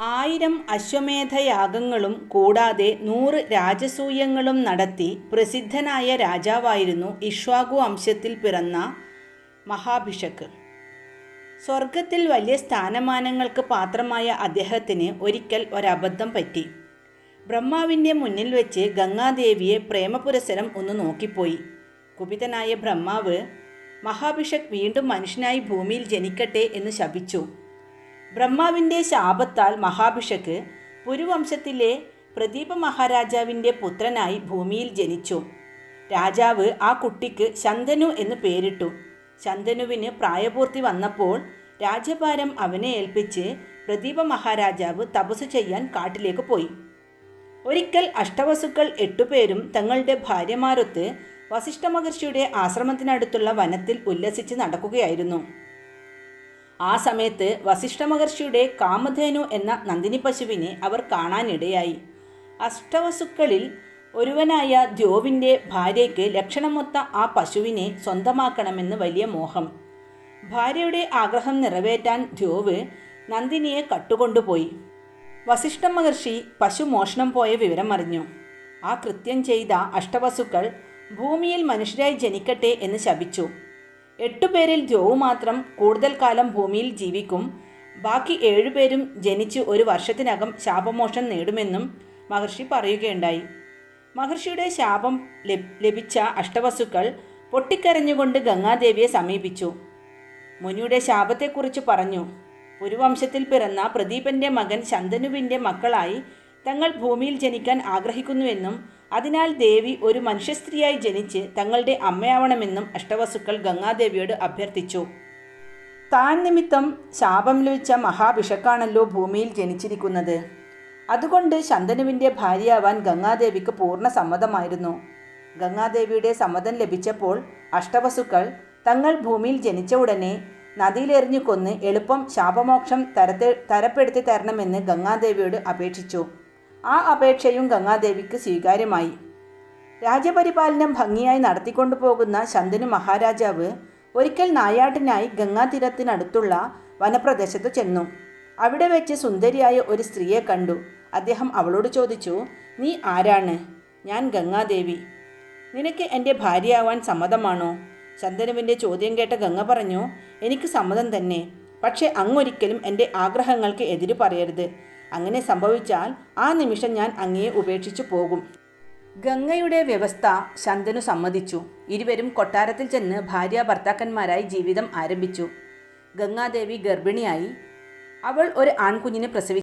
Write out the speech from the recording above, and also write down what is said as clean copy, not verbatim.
1000 അശ്വമേധയാഗങ്ങളും കൂടാതെ 100 രാജസൂയങ്ങളും നടത്തി പ്രസിദ്ധനായ രാജാവായിരുന്നു ഇക്ഷ്വാകു വംശത്തിൽ പിറന്ന മഹാഭിഷക്. സ്വർഗത്തിൽ വലിയ സ്ഥാനമാനങ്ങൾക്ക് പാത്രമായ അദ്ദേഹത്തിന് ഒരിക്കൽ ഒരബദ്ധം പറ്റി. ബ്രഹ്മാവിൻ്റെ മുന്നിൽ വെച്ച് ഗംഗാദേവിയെ പ്രേമപുരസരം ഒന്ന് നോക്കിപ്പോയി. കുപിതനായ ബ്രഹ്മാവ് മഹാഭിഷക് വീണ്ടും മനുഷ്യനായി ഭൂമിയിൽ ജനിക്കട്ടെ എന്ന് ശപിച്ചു. ബ്രഹ്മാവിൻ്റെ ശാപത്താൽ മഹാഭിഷക് പുരുവംശത്തിലെ പ്രദീപ മഹാരാജാവിൻ്റെ പുത്രനായി ഭൂമിയിൽ ജനിച്ചു. രാജാവ് ആ കുട്ടിക്ക് ശന്തനു എന്ന് പേരിട്ടു. ശന്തനുവിന് പ്രായപൂർത്തി വന്നപ്പോൾ രാജ്യഭാരം അവനെ ഏൽപ്പിച്ച് പ്രദീപ മഹാരാജാവ് തപസ് ചെയ്യാൻ കാട്ടിലേക്ക് പോയി. ഒരിക്കൽ അഷ്ടവസുക്കൾ 8 പേരും തങ്ങളുടെ ഭാര്യമാരൊത്ത് വസിഷ്ഠ മഹർഷിയുടെ ആശ്രമത്തിനടുത്തുള്ള വനത്തിൽ ഉല്ലസിച്ച് നടക്കുകയായിരുന്നു. ആ സമയത്ത് വസിഷ്ഠ മഹർഷിയുടെ കാമധേനു എന്ന നന്ദിനി പശുവിനെ അവർ കാണാനിടയായി. അഷ്ടവസുക്കളിൽ ഒരുവനായ ദ്യോവിൻ്റെ ഭാര്യയ്ക്ക് ലക്ഷണമൊത്ത ആ പശുവിനെ സ്വന്തമാക്കണമെന്ന് വലിയ മോഹം. ഭാര്യയുടെ ആഗ്രഹം നിറവേറ്റാൻ ദ്യോവ് നന്ദിനിയെ കട്ടുകൊണ്ടുപോയി. വസിഷ്ഠ മഹർഷി പശു മോഷണം പോയ വിവരമറിഞ്ഞു. ആ കൃത്യം ചെയ്ത അഷ്ടവസുക്കൾ ഭൂമിയിൽ മനുഷ്യരായി ജനിക്കട്ടെ എന്ന് ശപിച്ചു. 8 പേരിൽ ദ്യോവ് മാത്രം കൂടുതൽ കാലം ഭൂമിയിൽ ജീവിക്കും. ബാക്കി 7 പേരും ജനിച്ച് 1 വർഷത്തിനകം ശാപമോക്ഷം നേടുമെന്നും മഹർഷി പറയുകയുണ്ടായി. മഹർഷിയുടെ ശാപം ലഭിച്ച അഷ്ടവസുക്കൾ പൊട്ടിക്കരഞ്ഞുകൊണ്ട് ഗംഗാദേവിയെ സമീപിച്ചു. മുനിയുടെ ശാപത്തെക്കുറിച്ച് പറഞ്ഞു. പുരുവംശത്തിൽ പിറന്ന പ്രദീപൻ്റെ മകൻ ശന്തനുവിൻ്റെ മക്കളായി തങ്ങൾ ഭൂമിയിൽ ജനിക്കാൻ ആഗ്രഹിക്കുന്നുവെന്നും അതിനാൽ ദേവി ഒരു മനുഷ്യസ്ത്രീയായി ജനിച്ച് തങ്ങളുടെ അമ്മയാവണമെന്നും അഷ്ടവസുക്കൾ ഗംഗാദേവിയോട് അഭ്യർത്ഥിച്ചു. താൻ നിമിത്തം ശാപം ലഭിച്ച മഹാഭിഷക്കാണല്ലോ ഭൂമിയിൽ ജനിച്ചിരിക്കുന്നത്. അതുകൊണ്ട് ശന്തനുവിൻ്റെ ഭാര്യയാവാൻ ഗംഗാദേവിക്ക് പൂർണ്ണ സമ്മതമായിരുന്നു. ഗംഗാദേവിയുടെ സമ്മതം ലഭിച്ചപ്പോൾ അഷ്ടവസുക്കൾ തങ്ങൾ ഭൂമിയിൽ ജനിച്ച ഉടനെ നദിയിലെറിഞ്ഞു കൊന്ന് എളുപ്പം ശാപമോക്ഷം തരപ്പെടുത്തി തരണമെന്ന് ഗംഗാദേവിയോട് അപേക്ഷിച്ചു. ആ അപേക്ഷയും ഗംഗാദേവിക്ക് സ്വീകാര്യമായി. രാജ്യപരിപാലനം ഭംഗിയായി നടത്തിക്കൊണ്ടുപോകുന്ന ശന്തനു മഹാരാജാവ് ഒരിക്കൽ നായാട്ടിനായി ഗംഗാതീരത്തിനടുത്തുള്ള വനപ്രദേശത്ത് ചെന്നു. അവിടെ വെച്ച് സുന്ദരിയായ ഒരു സ്ത്രീയെ കണ്ടു. അദ്ദേഹം അവളോട് ചോദിച്ചു, "നീ ആരാണ്?" "ഞാൻ ഗംഗാദേവി." "നിനക്ക് എൻ്റെ ഭാര്യയാവാൻ സമ്മതമാണോ?" ശന്തനുവിൻ്റെ ചോദ്യം കേട്ട ഗംഗ പറഞ്ഞു, "എനിക്ക് സമ്മതം തന്നെ. പക്ഷേ അങ്ങൊരിക്കലും എൻ്റെ ആഗ്രഹങ്ങൾക്ക് എതിര് പറയരുത്. അങ്ങനെ സംഭവിച്ചാൽ ആ നിമിഷം ഞാൻ അങ്ങയെ ഉപേക്ഷിച്ചു പോകും." ഗംഗയുടെ വ്യവസ്ഥ ശന്തനു സമ്മതിച്ചു. ഇരുവരും കൊട്ടാരത്തിൽ ചെന്ന് ഭാര്യ ഭർത്താക്കന്മാരായി ജീവിതം ആരംഭിച്ചു. ഗംഗാദേവി ഗർഭിണിയായി. അവൾ ഒരു ആൺകുഞ്ഞിനെ പ്രസവിച്ചു.